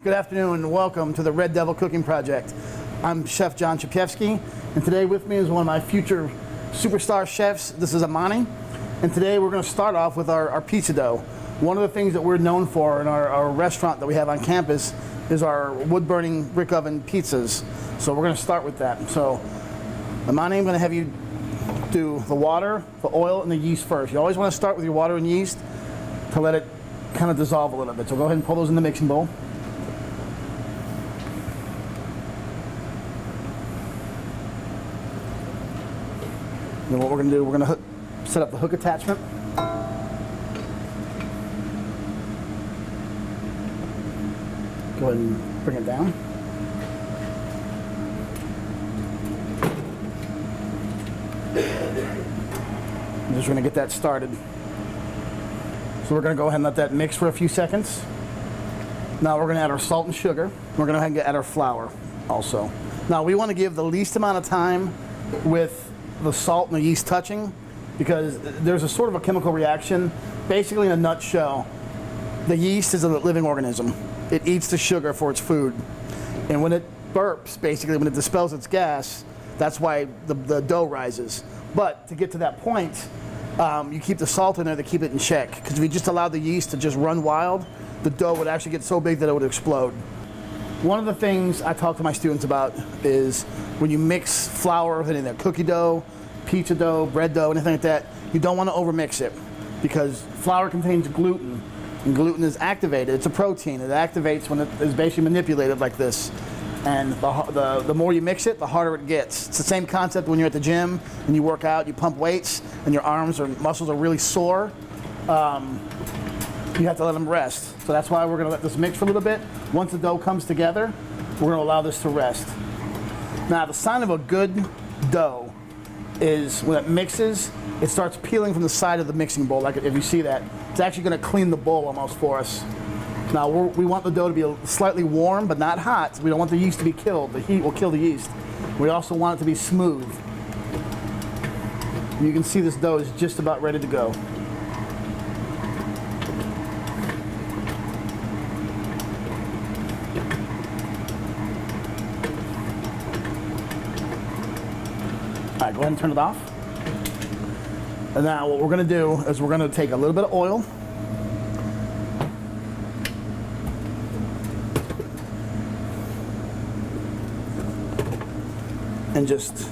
Good afternoon and welcome to the Red Devil Cooking Project. I'm Chef John Chapevsky, and today with me is one of my future superstar chefs. This is Amani, and today we're going to start off with our pizza dough. One of the things that we're known for in our restaurant that we have on campus is our wood-burning brick oven pizzas. So we're going to start with that. So Amani, I'm going to have you do the water, the oil, and the yeast first. You always want to start with your water and yeast to let it kind of dissolve a little bit. So go ahead and pull those in the mixing bowl. Then what we're going to do, we're going to set up the hook attachment. Go ahead and bring it down. I'm just going to get that started. So we're going to go ahead and let that mix for a few seconds. Now we're going to add our salt and sugar. We're going to go ahead and add our flour also. Now we want to give the least amount of time with the salt and the yeast touching, because there's a sort of a chemical reaction. Basically, in a nutshell, the yeast is a living organism. It eats the sugar for its food. And when it burps, basically when it dispels its gas, that's why the dough rises. But to get to that point, you keep the salt in there to keep it in check. Because if you just allow the yeast to just run wild, the dough would actually get so big that it would explode. One of the things I talk to my students about is when you mix flour with anything, cookie dough, pizza dough, bread dough, anything like that, you don't want to overmix it, because flour contains gluten, and gluten is activated. It's a protein. It activates when it is basically manipulated like this. And the more you mix it, the harder it gets. It's the same concept when you're at the gym and you work out, you pump weights, and your arms or muscles are really sore. You have to let them rest. So that's why we're going to let this mix for a little bit. Once the dough comes together, we're going to allow this to rest. Now, the sign of a good dough is when it mixes, it starts peeling from the side of the mixing bowl. Like if you see that, it's actually going to clean the bowl almost for us. Now, we want the dough to be slightly warm, but not hot. We don't want the yeast to be killed. The heat will kill the yeast. We also want it to be smooth. You can see this dough is just about ready to go. All right, go ahead and turn it off. And now what we're going to do is we're going to take a little bit of oil. And just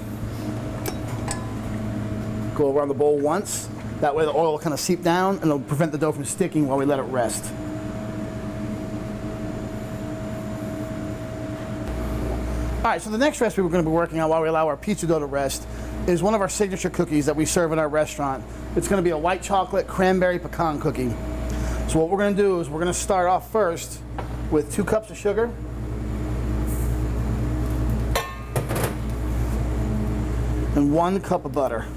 go around the bowl once. That way the oil will kind of seep down and it'll prevent the dough from sticking while we let it rest. All right, so the next recipe we're going to be working on while we allow our pizza dough to rest is one of our signature cookies that we serve in our restaurant. It's going to be a white chocolate cranberry pecan cookie. So what we're going to do is we're going to start off first with 2 cups of sugar, and 1 cup of butter.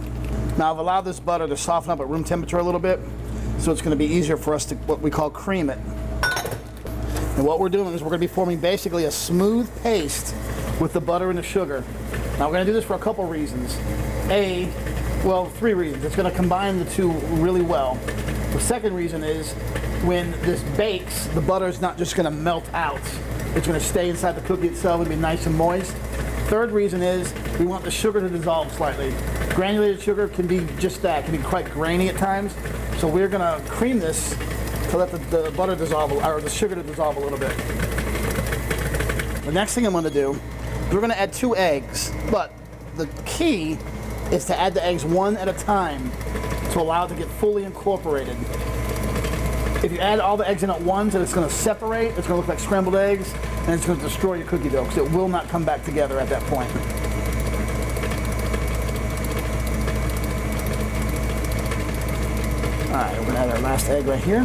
Now I've allowed this butter to soften up at room temperature a little bit, so it's going to be easier for us to what we call cream it. And what we're doing is we're going to be forming basically a smooth paste with the butter and the sugar. Now we're going to do this for a couple reasons. Well, 3 reasons. It's going to combine the two really well. The second reason is when this bakes, the butter is not just going to melt out. It's going to stay inside the cookie itself and be nice and moist. Third reason is we want the sugar to dissolve slightly. Granulated sugar can be just that, can be quite grainy at times. So we're going to cream this to let the butter dissolve, or the sugar to dissolve a little bit. The next thing I'm going to do, we're going to add 2 eggs, but the key is to add the eggs 1 at a time to allow it to get fully incorporated. If you add all the eggs in at once, and it's going to separate, it's going to look like scrambled eggs, and it's going to destroy your cookie dough because it will not come back together at that point. All right, we're going to add our last egg right here.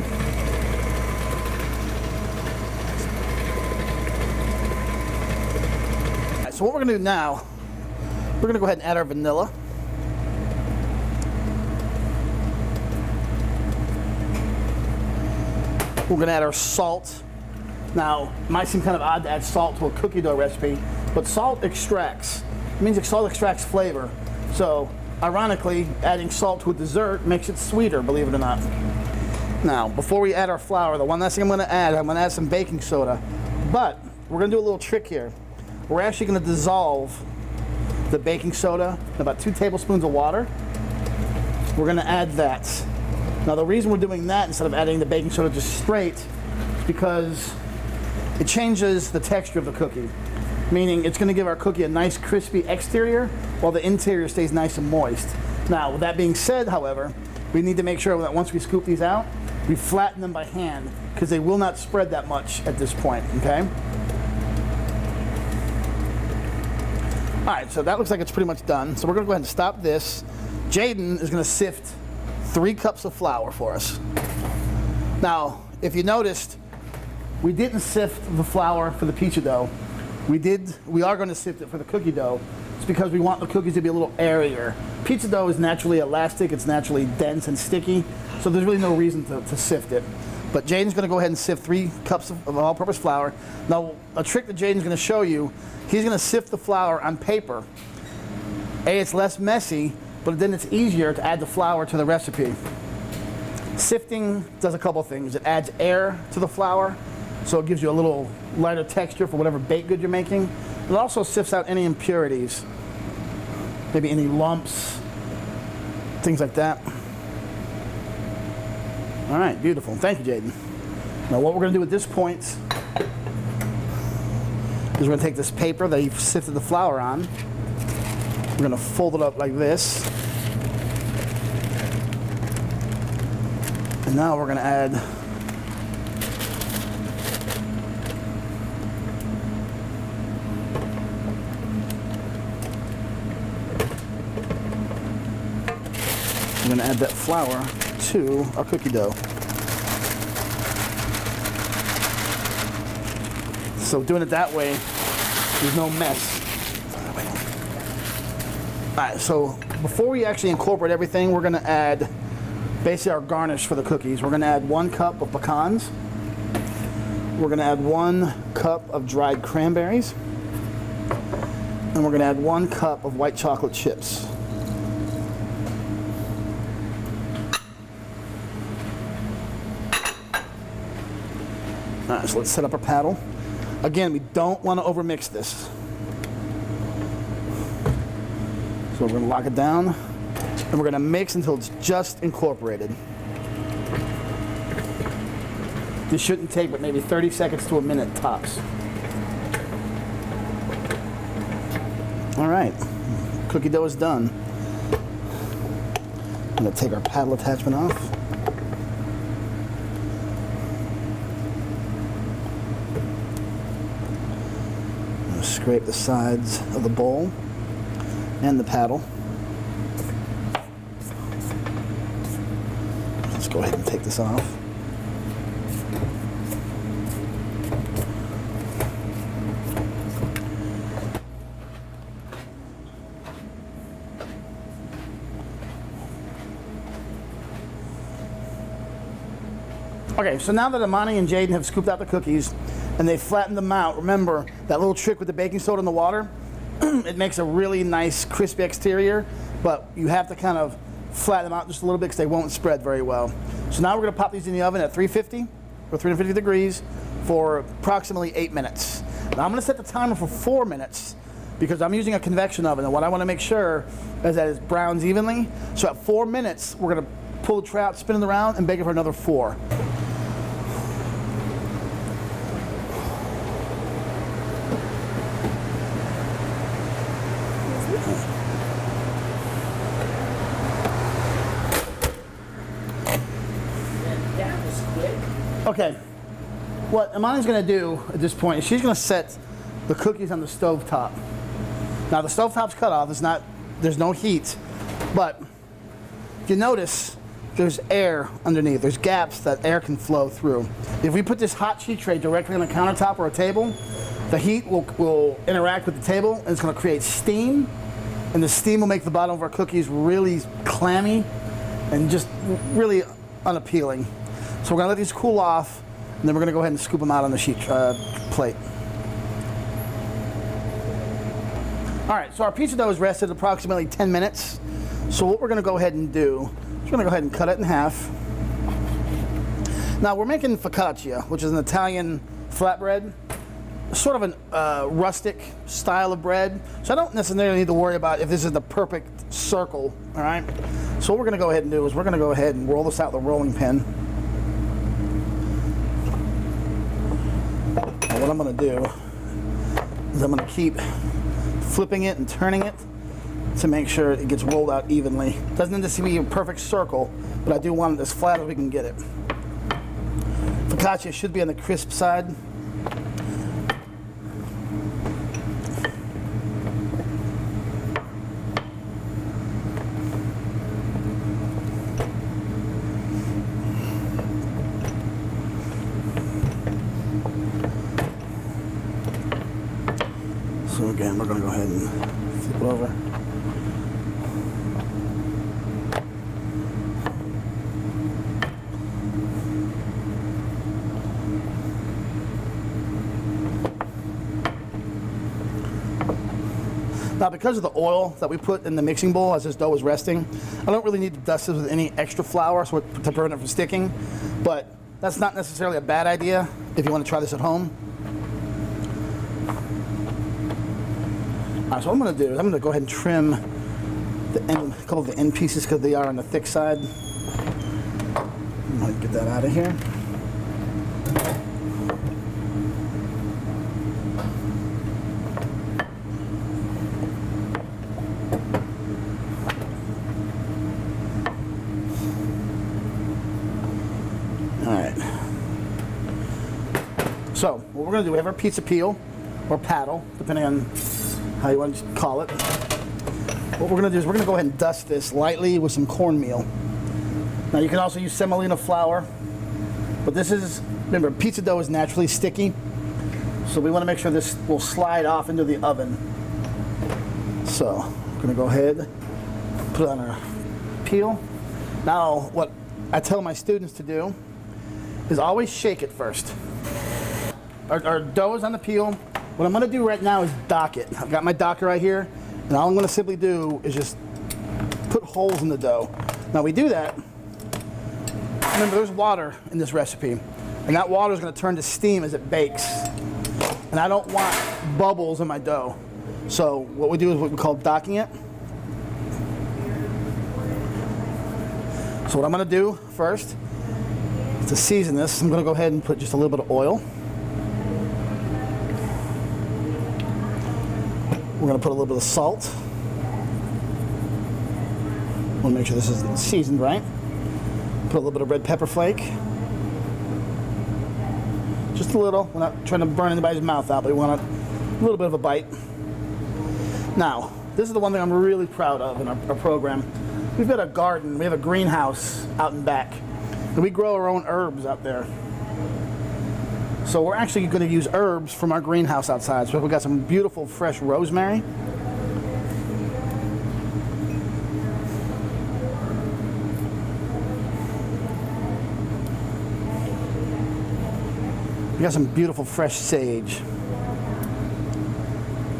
All right, so what we're going to do now, we're going to go ahead and add our vanilla. We're going to add our salt. Now, it might seem kind of odd to add salt to a cookie dough recipe, but salt extracts. It means salt extracts flavor. So, ironically, adding salt to a dessert makes it sweeter, believe it or not. Now, before we add our flour, the one last thing I'm going to add some baking soda. But we're gonna do a little trick here. We're actually gonna dissolve the baking soda in about 2 tablespoons of water. We're gonna add that. Now the reason we're doing that instead of adding the baking soda just straight is because it changes the texture of the cookie. Meaning it's gonna give our cookie a nice crispy exterior while the interior stays nice and moist. Now with that being said, however, we need to make sure that once we scoop these out, we flatten them by hand because they will not spread that much at this point, okay? All right, so that looks like it's pretty much done. So we're gonna go ahead and stop this. Jaden is gonna sift 3 cups of flour for us. Now, if you noticed, we didn't sift the flour for the pizza dough. We are gonna sift it for the cookie dough. It's because we want the cookies to be a little airier. Pizza dough is naturally elastic, it's naturally dense and sticky, so there's really no reason to sift it. But Jaden's gonna go ahead and sift 3 cups of all-purpose flour. Now, a trick that Jaden's gonna show you, he's gonna sift the flour on paper. It's less messy, but then it's easier to add the flour to the recipe. Sifting does a couple things. It adds air to the flour, so it gives you a little lighter texture for whatever baked good you're making. It also sifts out any impurities, maybe any lumps, things like that. All right, beautiful. Thank you, Jaden. Now what we're gonna do at this point is we're gonna take this paper that you've sifted the flour on, we're gonna fold it up like this, and now we're gonna add that flour to our cookie dough. So doing it that way, there's no mess. All right, so before we actually incorporate everything, we're gonna add basically our garnish for the cookies. We're gonna add 1 cup of pecans. We're gonna add 1 cup of dried cranberries. And we're gonna add 1 cup of white chocolate chips. All right, so let's set up our paddle. Again, we don't want to overmix this. So we're going to lock it down, and we're going to mix until it's just incorporated. This shouldn't take but maybe 30 seconds to a minute tops. All right, cookie dough is done. I'm going to take our paddle attachment off. Scrape the sides of the bowl and the paddle. Let's go ahead and take this off. Okay, so now that Amani and Jaden have scooped out the cookies and they flattened them out, remember that little trick with the baking soda in the water? It makes a really nice crispy exterior, but you have to kind of flatten them out just a little bit because they won't spread very well. So now we're gonna pop these in the oven at 350 or 350 degrees for approximately 8 minutes. Now I'm gonna set the timer for 4 minutes because I'm using a convection oven, and what I wanna make sure is that it browns evenly. So at 4 minutes, we're gonna pull the tray out, spin it around, and bake it for another 4. Okay, what Amani's gonna do at this point is she's gonna set the cookies on the stove top. Now the stove top's cut off, there's no heat, but if you notice, there's air underneath. There's gaps that air can flow through. If we put this hot sheet tray directly on the countertop or a table, the heat will interact with the table and it's gonna create steam, and the steam will make the bottom of our cookies really clammy and just really unappealing. So we're gonna let these cool off, and then we're gonna go ahead and scoop them out on the sheet plate. All right, so our pizza dough is rested approximately 10 minutes. So what we're gonna go ahead and do is we're gonna go ahead and cut it in half. Now we're making focaccia, which is an Italian flatbread. sort of a rustic style of bread, so I don't necessarily need to worry about if this is the perfect circle. All right. So what we're going to go ahead and do is we're going to go ahead and roll this out with a rolling pin. And what I'm going to do is I'm going to keep flipping it and turning it to make sure it gets rolled out evenly. Doesn't need to be a perfect circle, but I do want it as flat as we can get it. Focaccia should be on the crisp side. So again, we're going to go ahead and flip it over. Now, because of the oil that we put in the mixing bowl as this dough is resting, I don't really need to dust it with any extra flour to prevent it from sticking, but that's not necessarily a bad idea if you want to try this at home. All right, so what I'm going to do is I'm going to go ahead and trim the end, a couple of the end pieces because they are on the thick side. I'm going to get that out of here. So what we're going to do, we have our pizza peel or paddle, depending on how you want to call it. What we're going to do is we're going to go ahead and dust this lightly with some cornmeal. Now you can also use semolina flour, but this is, remember, pizza dough is naturally sticky, so we want to make sure this will slide off into the oven. So we're going to go ahead, put it on our peel. Now what I tell my students to do is always shake it first. Our dough is on the peel. What I'm going to do right now is dock it. I've got my docker right here, and all I'm going to simply do is just put holes in the dough. Now we do that. Remember, there's water in this recipe, and that water is going to turn to steam as it bakes. And I don't want bubbles in my dough. So what we do is what we call docking it. So what I'm going to do first is to season this. I'm going to go ahead and put just a little bit of oil. We're going to put a little bit of salt. Want to make sure this is seasoned right. Put a little bit of red pepper flake. Just a little. We're not trying to burn anybody's mouth out, but we want a little bit of a bite. Now, this is the one thing I'm really proud of in our program. We've got a garden. We have a greenhouse out and back. And we grow our own herbs out there. So we're actually going to use herbs from our greenhouse outside. So we've got some beautiful fresh rosemary. We got some beautiful fresh sage.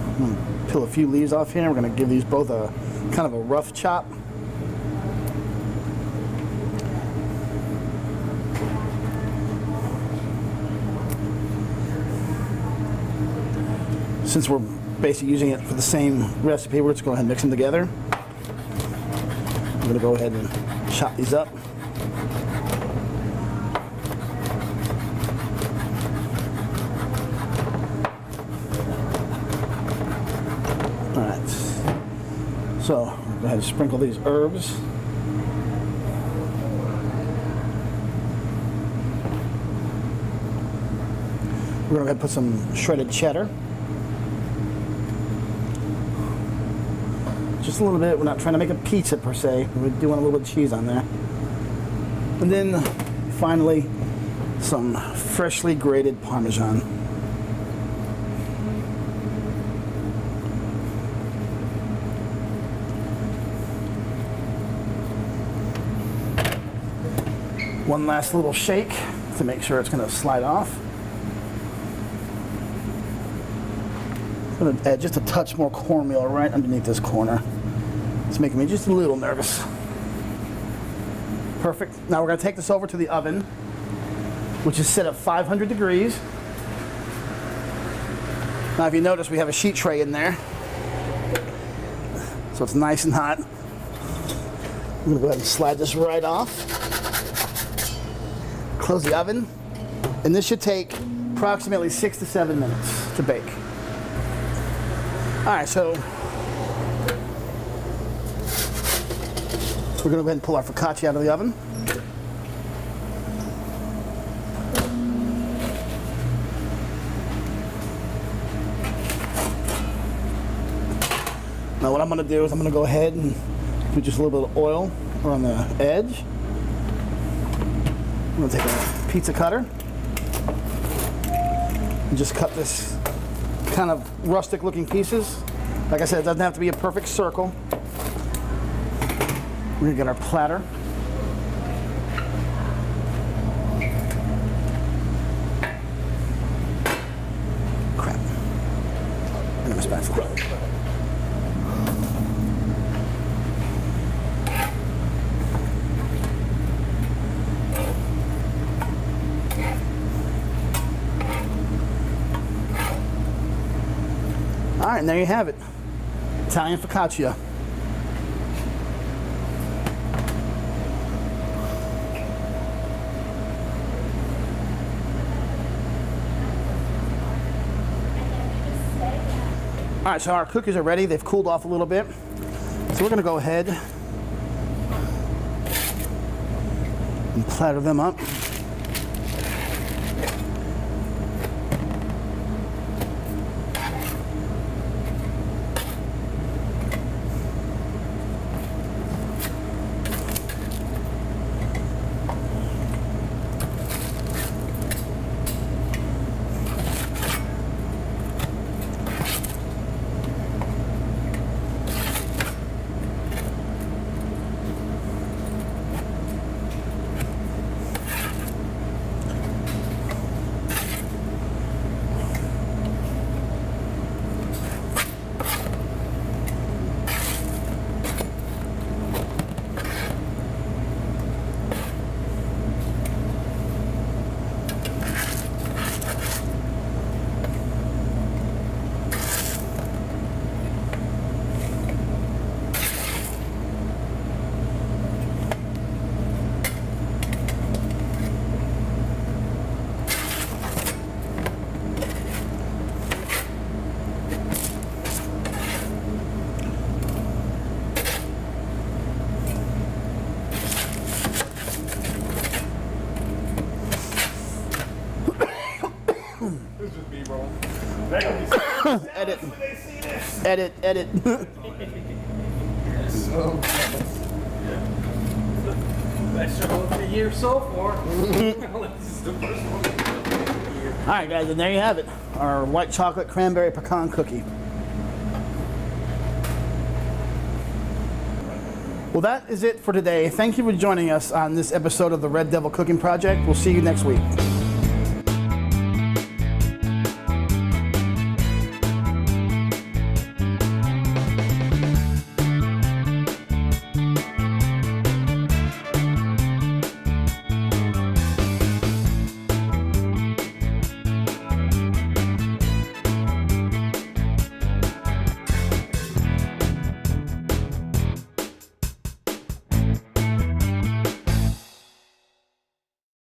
I'm going to peel a few leaves off here. We're going to give these both a kind of a rough chop. Since we're basically using it for the same recipe, we're just going to go ahead and mix them together. I'm going to go ahead and chop these up. All right. So, go ahead and sprinkle these herbs. We're going to go ahead and put some shredded cheddar. Just a little bit. We're not trying to make a pizza per se. We do want a little bit of cheese on there. And then finally, some freshly grated Parmesan. One last little shake to make sure it's going to slide off. I'm going to add just a touch more cornmeal right underneath this corner. It's making me just a little nervous. Perfect. Now we're going to take this over to the oven, which is set at 500 degrees. Now if you notice, we have a sheet tray in there. So it's nice and hot. I'm gonna go ahead and slide this right off. Close the oven. And this should take approximately 6 to 7 minutes to bake. All right, so we're gonna go ahead and pull our focaccia out of the oven. Now what I'm gonna do is I'm gonna go ahead and put just a little bit of oil on the edge. I'm gonna take a pizza cutter and just cut this kind of rustic looking pieces. Like I said, it doesn't have to be a perfect circle. We're gonna get our platter. Crap. I got my spatula. All right, and there you have it. Italian focaccia. All right, so our cookies are ready. They've cooled off a little bit. So we're gonna go ahead and platter them up. Edit. Edit, edit. So that's what the year so far. This is the first one. All right, guys, and there you have it. Our white chocolate cranberry pecan cookie. Well, that is it for today. Thank you for joining us on this episode of the Red Devil Cooking Project. We'll see you next week.